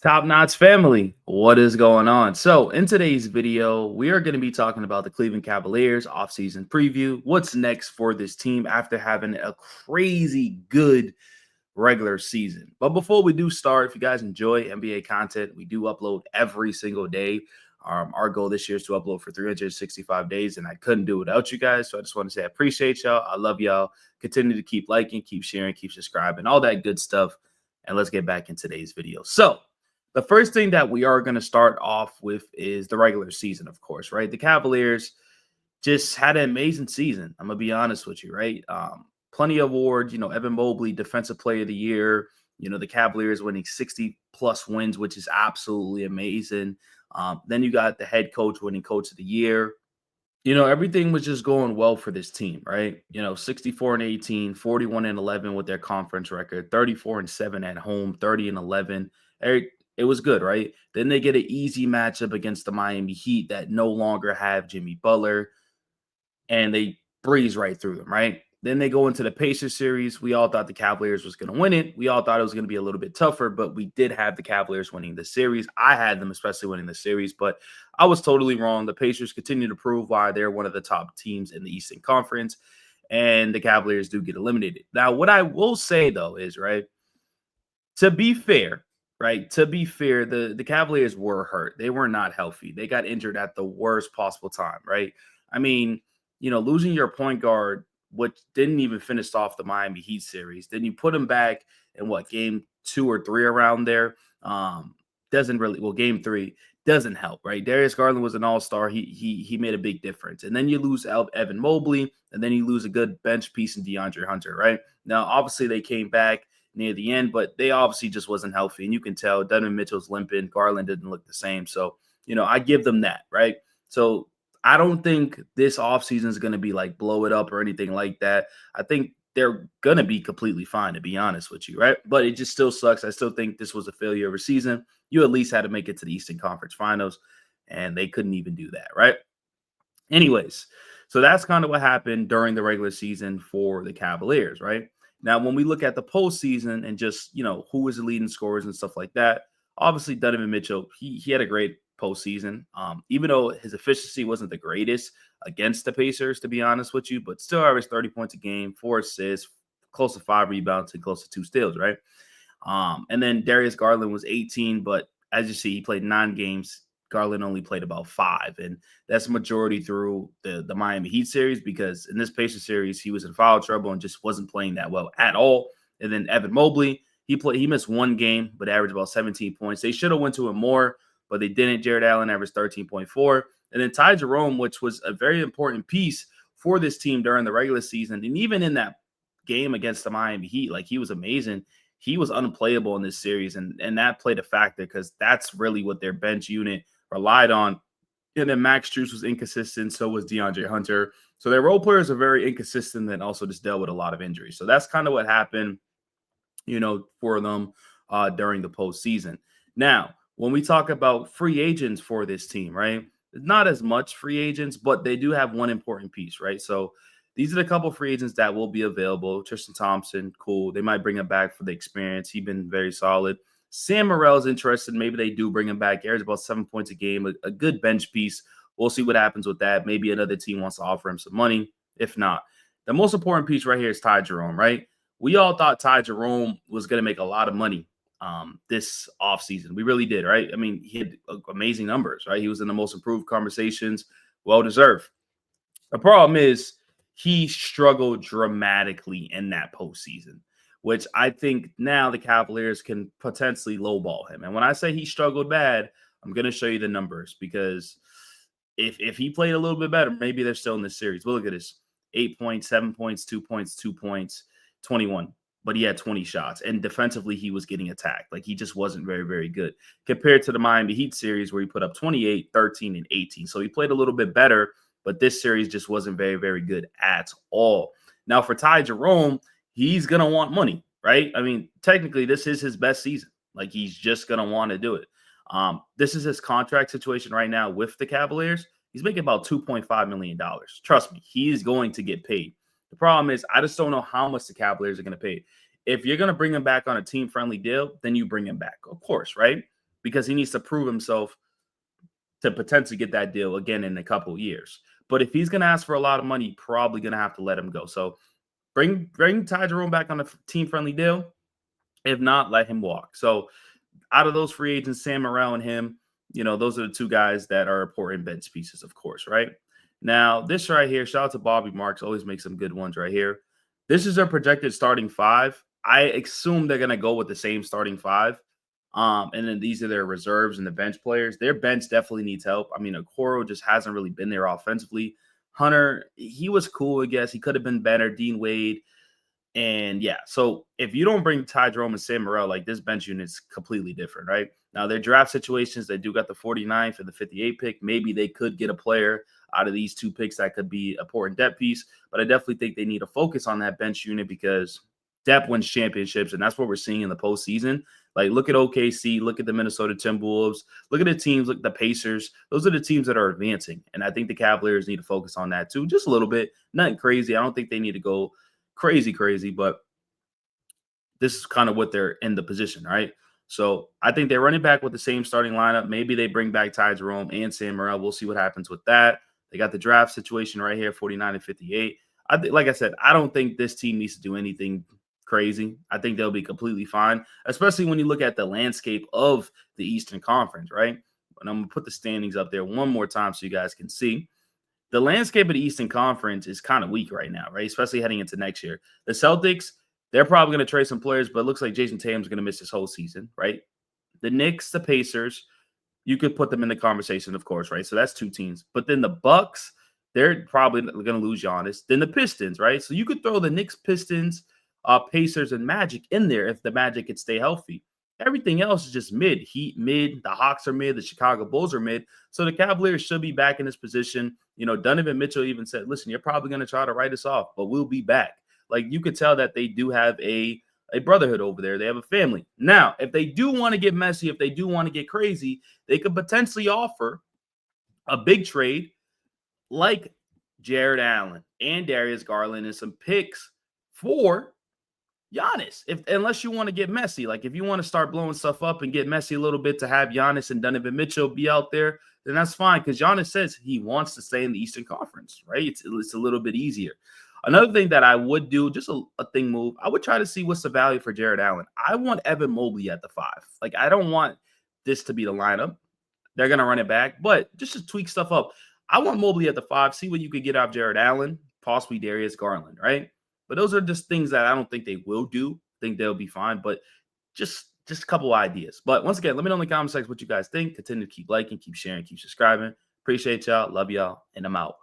Top Notch family, what is going on? So, in today's video, we are going to be talking about the Cleveland Cavaliers offseason preview. What's next for this team after having a crazy good regular season? But before we do start, if you guys enjoy NBA content, we do upload every single day. Our goal this year is to upload for 365 days, and I couldn't do it without you guys. So, I just want to say I appreciate y'all. I love y'all. Continue to keep liking, keep sharing, keep subscribing, all that good stuff. And let's get back in today's video. So, the first thing that we are going to start off with is the regular season, of course, right? The Cavaliers just had an amazing season. I'm going to be honest with you, right? Plenty of awards, Evan Mobley, Defensive Player of the Year, the Cavaliers winning 60 plus wins, which is absolutely amazing. Then you got the head coach winning Coach of the Year. Everything was just going well for this team, right? 64 and 18, 41 and 11 with their conference record, 34 and 7 at home, 30 and 11. It was good, right? Then they get an easy matchup against the Miami Heat that no longer have Jimmy Butler, and they breeze right through them, right? Then they go into the Pacers series. We all thought the Cavaliers was going to win it. We all thought it was going to be a little bit tougher, but we did have the Cavaliers winning the series. I had them especially winning the series, but I was totally wrong. The Pacers continue to prove why they're one of the top teams in the Eastern Conference, and the Cavaliers do get eliminated. Now, what I will say, though, is, right, to be fair, right? To be fair, the Cavaliers were hurt. They were not healthy. They got injured at the worst possible time, right? I mean, losing your point guard, which didn't even finish off the Miami Heat series, then you put him back in what, game 2 or 3 around there. Doesn't really, well, game 3 doesn't help, right? Darius Garland was an all-star. He made a big difference. And then you lose Evan Mobley, and then you lose a good bench piece in DeAndre Hunter, right? Now, obviously they came back near the end, but they obviously just wasn't healthy. And you can tell Donovan Mitchell's limping. Garland didn't look the same. So, I give them that, right? So I don't think this offseason is going to be like blow it up or anything like that. I think they're going to be completely fine, to be honest with you, right? But it just still sucks. I still think this was a failure of a season. You at least had to make it to the Eastern Conference Finals, and they couldn't even do that, right? Anyways, so that's kind of what happened during the regular season for the Cavaliers, right? Now, when we look at the postseason and just, who was the leading scorers and stuff like that, obviously Donovan Mitchell, he had a great postseason. Even though his efficiency wasn't the greatest against the Pacers, to be honest with you, but still averaged 30 points a game, 4 assists, close to 5 rebounds, and close to 2 steals, right? And then Darius Garland was 18, but as you see, he played 9 games. Garland only played about 5, and that's majority through the Miami Heat series, because in this Pacers series, he was in foul trouble and just wasn't playing that well at all. And then Evan Mobley, he missed 1 game, but averaged about 17 points. They should have went to him more, but they didn't. Jared Allen averaged 13.4. And then Ty Jerome, which was a very important piece for this team during the regular season, and even in that game against the Miami Heat, like, he was amazing. He was unplayable in this series, and that played a factor because that's really what their bench unit relied on. And then Max Strus was inconsistent. So was DeAndre Hunter. So their role players are very inconsistent and also just dealt with a lot of injuries. So that's kind of what happened, for them during the postseason. Now, when we talk about free agents for this team, right? Not as much free agents, but they do have one important piece, right? So these are the couple free agents that will be available. Tristan Thompson, cool. They might bring him back for the experience. He's been very solid. Sam Morrill's interested. Maybe they do bring him back. Average about 7 points a game, a good bench piece. We'll see what happens with that. Maybe another team wants to offer him some money. If not, the most important piece right here is Ty Jerome, right? We all thought Ty Jerome was going to make a lot of money this offseason. We really did, right? I mean, he had amazing numbers, right? He was in the most improved conversations. Well-deserved. The problem is he struggled dramatically in that postseason, which I think now the Cavaliers can potentially lowball him. And when I say he struggled bad, I'm going to show you the numbers, because if he played a little bit better, maybe they're still in this series. But look at this: 8 points, 7 points, 2 points, 2 points, 21. But he had 20 shots. And defensively, he was getting attacked. Like, he just wasn't very, very good compared to the Miami Heat series, where he put up 28, 13, and 18. So he played a little bit better, but this series just wasn't very, very good at all. Now, for Ty Jerome, he's going to want money, right? I mean, technically, this is his best season. Like, he's just going to want to do it. This is his contract situation right now with the Cavaliers. He's making about $2.5 million. Trust me, he's going to get paid. The problem is, I just don't know how much the Cavaliers are going to pay. If you're going to bring him back on a team-friendly deal, then you bring him back, of course, right? because he needs to prove himself to potentially get that deal again in a couple of years. But if he's going to ask for a lot of money, probably going to have to let him go. So bring Ty Jerome back on a team friendly deal. If not, let him walk. So out of those free agents, Sam Morrell and him, those are the two guys that are important bench pieces, of course, right? Now, this right here, shout out to Bobby Marks, always makes some good ones right here. This is their projected starting five. I assume they're going to go with the same starting five. And then these are their reserves and the bench players. Their bench definitely needs help. I mean, Okoro just hasn't really been there offensively. Hunter, he was cool, I guess. He could have been better. Dean Wade, and yeah, so if you don't bring Ty Jerome and Sam Morrell, like this bench unit's completely different, right? Now, their draft situations, they do got the 49th and the 58 pick. Maybe they could get a player out of these two picks that could be an important depth piece, but I definitely think they need to focus on that bench unit because depth wins championships, and that's what we're seeing in the postseason. Like, look at OKC, look at the Minnesota Timberwolves, look at the teams, look at the Pacers. Those are the teams that are advancing, and I think the Cavaliers need to focus on that too, just a little bit. Nothing crazy. I don't think they need to go crazy, but this is kind of what they're in the position, right? So I think they're running back with the same starting lineup. Maybe they bring back Ty Jerome and Sam Morrell. We'll see what happens with that. They got the draft situation right here, 49 and 58. I think, like I said, I don't think this team needs to do anything crazy. I think they'll be completely fine, especially when you look at the landscape of the Eastern Conference, right? And I'm going to put the standings up there one more time so you guys can see. The landscape of the Eastern Conference is kind of weak right now, right? Especially heading into next year. The Celtics, they're probably going to trade some players, but it looks like Jason Tatum's going to miss this whole season, right? The Knicks, the Pacers, you could put them in the conversation, of course, right? So that's two teams. But then the Bucks, they're probably going to lose Giannis. Then the Pistons, right? So you could throw the Knicks, Pistons, Pacers, and Magic in there if the Magic could stay healthy. Everything else is just mid. Heat mid. The Hawks are mid. The Chicago Bulls are mid. So the Cavaliers should be back in this position. Donovan Mitchell even said, listen, you're probably going to try to write us off, but we'll be back. Like, you could tell that they do have a brotherhood over there. They have a family. Now, if they do want to get messy, if they do want to get crazy, they could potentially offer a big trade like Jared Allen and Darius Garland and some picks for Giannis, unless you want to get messy. Like, if you want to start blowing stuff up and get messy a little bit to have Giannis and Donovan Mitchell be out there, then that's fine, because Giannis says he wants to stay in the Eastern Conference, right? It's a little bit easier. Another thing that I would do, just a thing move, I would try to see what's the value for Jared Allen. I want Evan Mobley at the 5. Like, I don't want this to be the lineup. They're going to run it back, but just to tweak stuff up. I want Mobley at the 5. See what you could get out of Jared Allen, possibly Darius Garland, right? But those are just things that I don't think they will do. I think they'll be fine, but just a couple ideas. But once again, let me know in the comment section what you guys think. Continue to keep liking, keep sharing, keep subscribing. Appreciate y'all. Love y'all, and I'm out.